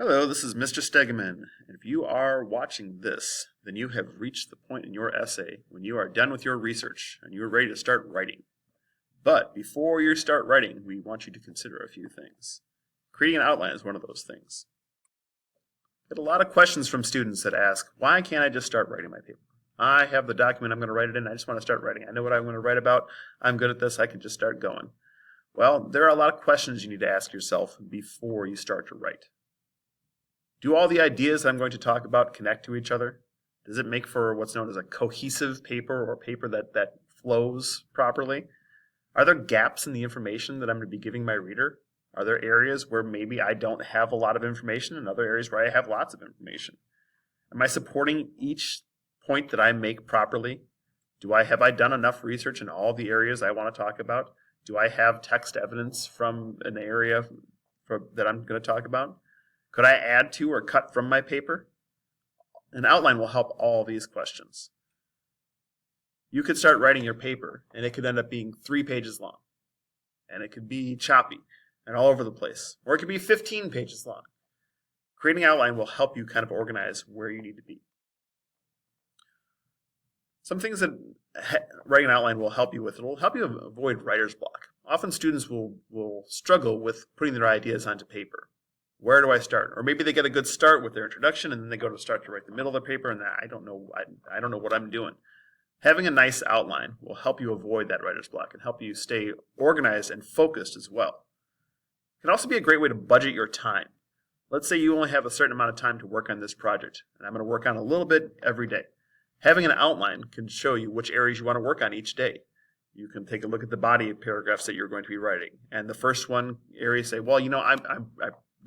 Hello, this is Mr. Stegeman. If you are watching this, then you have reached the point in your essay when you are done with your research and you are ready to start writing. But before you start writing, we want you to consider a few things. Creating an outline is one of those things. I get a lot of questions from students that ask, why can't I just start writing my paper? I have the document I'm going to write it in, I just want to start writing. I know what I'm going to write about, I'm good at this, I can just start going. Well, there are a lot of questions you need to ask yourself before you start to write. Do all the ideas that I'm going to talk about connect to each other? Does it make for what's known as a cohesive paper or a paper that flows properly? Are there gaps in the information that I'm going to be giving my reader? Are there areas where maybe I don't have a lot of information and other areas where I have lots of information? Am I supporting each point that I make properly? Have I done enough research in all the areas I want to talk about? Do I have text evidence from an area that I'm going to talk about? Could I add to or cut from my paper? An outline will help all these questions. You could start writing your paper, and it could end up being 3 pages long. And it could be choppy and all over the place. Or it could be 15 pages long. Creating an outline will help you kind of organize where you need to be. Some things that writing an outline will help you with, it will help you avoid writer's block. Often students will struggle with putting their ideas onto paper. Where do I start? Or maybe they get a good start with their introduction and then they go to start to write the middle of the paper and I don't know what I'm doing. Having a nice outline will help you avoid that writer's block and help you stay organized and focused as well. It can also be a great way to budget your time. Let's say you only have a certain amount of time to work on this project, and I'm going to work on a little bit every day. Having an outline can show you which areas you want to work on each day. You can take a look at the body of paragraphs that you're going to be writing. And the first one area say, well, I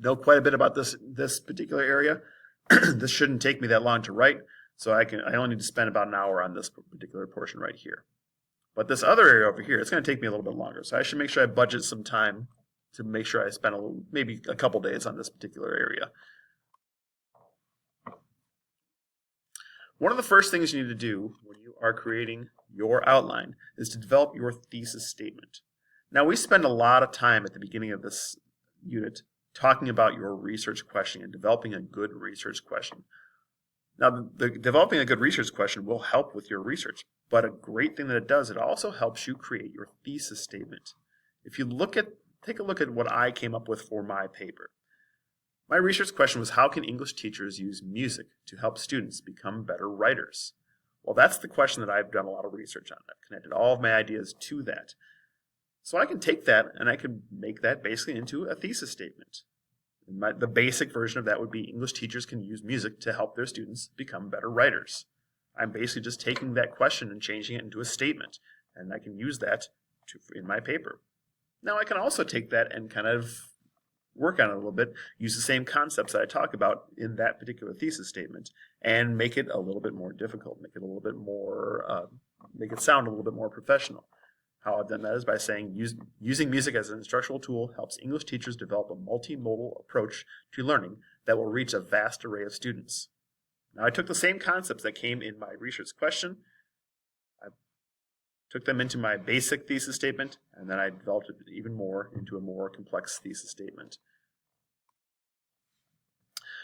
know quite a bit about this particular area. This shouldn't take me that long to write, so I only need to spend about an hour on this particular portion right here. But this other area over here, it's going to take me a little bit longer, so I should make sure I budget some time to make sure I spend maybe a couple days on this particular area. One of the first things you need to do when you are creating your outline is to develop your thesis statement. Now, we spend a lot of time at the beginning of this unit talking about your research question and developing a good research question. Now, developing a good research question will help with your research, but a great thing that it does, it also helps you create your thesis statement. If you take a look at what I came up with for my paper. My research question was, how can English teachers use music to help students become better writers? Well, that's the question that I've done a lot of research on. I've connected all of my ideas to that. So I can take that and I can make that basically into a thesis statement. The basic version of that would be English teachers can use music to help their students become better writers. I'm basically just taking that question and changing it into a statement, and I can use that in my paper. Now I can also take that and kind of work on it a little bit, use the same concepts that I talk about in that particular thesis statement, and make it a little bit more difficult, make it a little bit more, make it sound a little bit more professional. How I've done that is by saying using music as an instructional tool helps English teachers develop a multimodal approach to learning that will reach a vast array of students. Now I took the same concepts that came in my research question, I took them into my basic thesis statement, and then I developed it even more into a more complex thesis statement.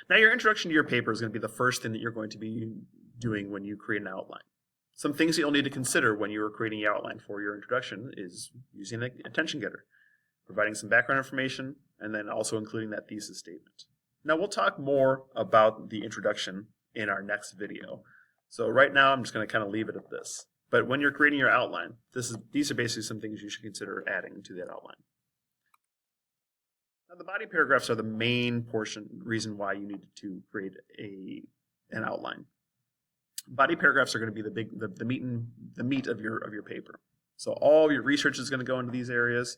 Now your introduction to your paper is going to be the first thing that you're going to be doing when you create an outline. Some things that you'll need to consider when you are creating your outline for your introduction is using an attention getter, providing some background information, and then also including that thesis statement. Now we'll talk more about the introduction in our next video. So right now I'm just going to kind of leave it at this. But when you're creating your outline, these are basically some things you should consider adding to that outline. Now the body paragraphs are the main reason why you need to create an outline. Body paragraphs are going to be the meat of your paper. So all your research is going to go into these areas,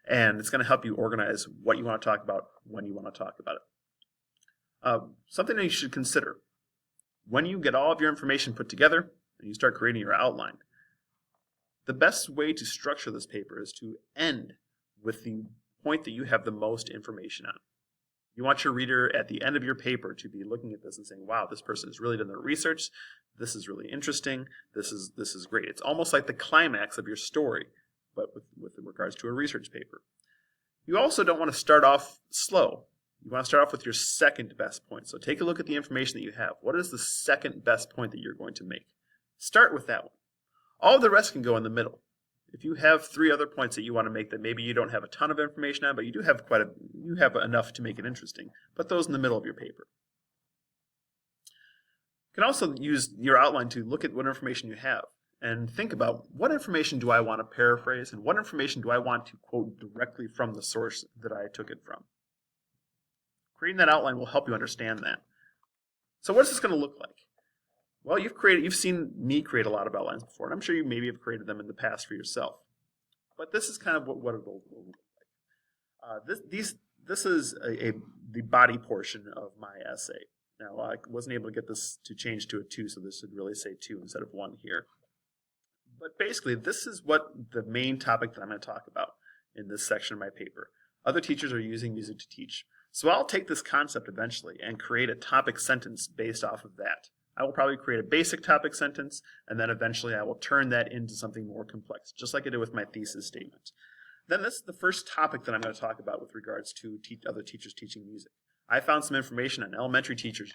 and it's going to help you organize what you want to talk about when you want to talk about it. Something that you should consider when you get all of your information put together and you start creating your outline. The best way to structure this paper is to end with the point that you have the most information on. You want your reader at the end of your paper to be looking at this and saying, wow, this person has really done their research. This is really interesting. This is great. It's almost like the climax of your story, but with regards to a research paper. You also don't want to start off slow. You want to start off with your second best point. So take a look at the information that you have. What is the second best point that you're going to make? Start with that one. All of the rest can go in the middle. If you have 3 other points that you want to make that maybe you don't have a ton of information on, but you do have you have enough to make it interesting, put those in the middle of your paper. You can also use your outline to look at what information you have and think about what information do I want to paraphrase and what information do I want to quote directly from the source that I took it from. Creating that outline will help you understand that. So what is this going to look like? Well, you've seen me create a lot of outlines before, and I'm sure you maybe have created them in the past for yourself. But this is kind of what it will look like. This is the body portion of my essay. Now, I wasn't able to get this to change to a 2, so this would really say 2 instead of 1 here. But basically, this is what the main topic that I'm going to talk about in this section of my paper. Other teachers are using music to teach. So I'll take this concept eventually and create a topic sentence based off of that. I will probably create a basic topic sentence, and then eventually I will turn that into something more complex, just like I did with my thesis statement. Then this is the first topic that I'm going to talk about with regards to other teachers teaching music. I found some information on elementary teachers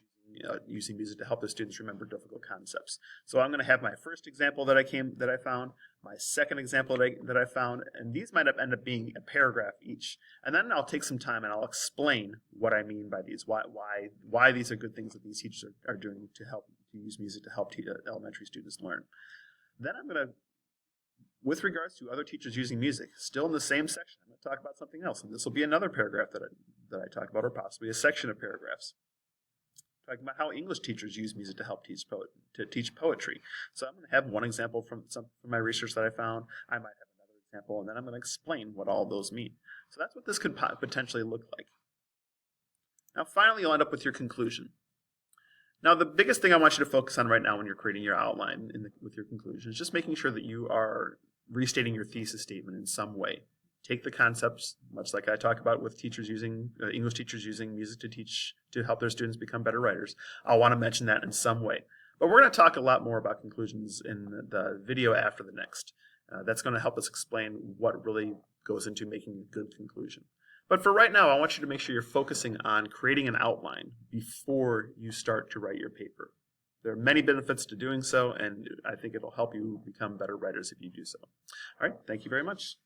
using music to help their students remember difficult concepts. So I'm going to have my first example that I found, my second example that I found, and these might end up being a paragraph each. And then I'll take some time and I'll explain what I mean by these, why these are good things that these teachers are doing to use music to help elementary students learn. Then I'm going to, with regards to other teachers using music, still in the same section, I'm going to talk about something else, and this will be another paragraph that I talk about, or possibly a section of paragraphs. Talking about how English teachers use music to help teach poetry. So I'm going to have one example from my research that I found. I might have another example, and then I'm going to explain what all those mean. So that's what this could potentially look like. Now, finally, you'll end up with your conclusion. Now, the biggest thing I want you to focus on right now when you're creating your outline with your conclusion is just making sure that you are restating your thesis statement in some way. Take the concepts, much like I talk about with teachers using English teachers using music to teach to help their students become better writers. I'll want to mention that in some way. But we're going to talk a lot more about conclusions in the video after the next. That's going to help us explain what really goes into making a good conclusion. But for right now, I want you to make sure you're focusing on creating an outline before you start to write your paper. There are many benefits to doing so, and I think it'll help you become better writers if you do so. All right, thank you very much.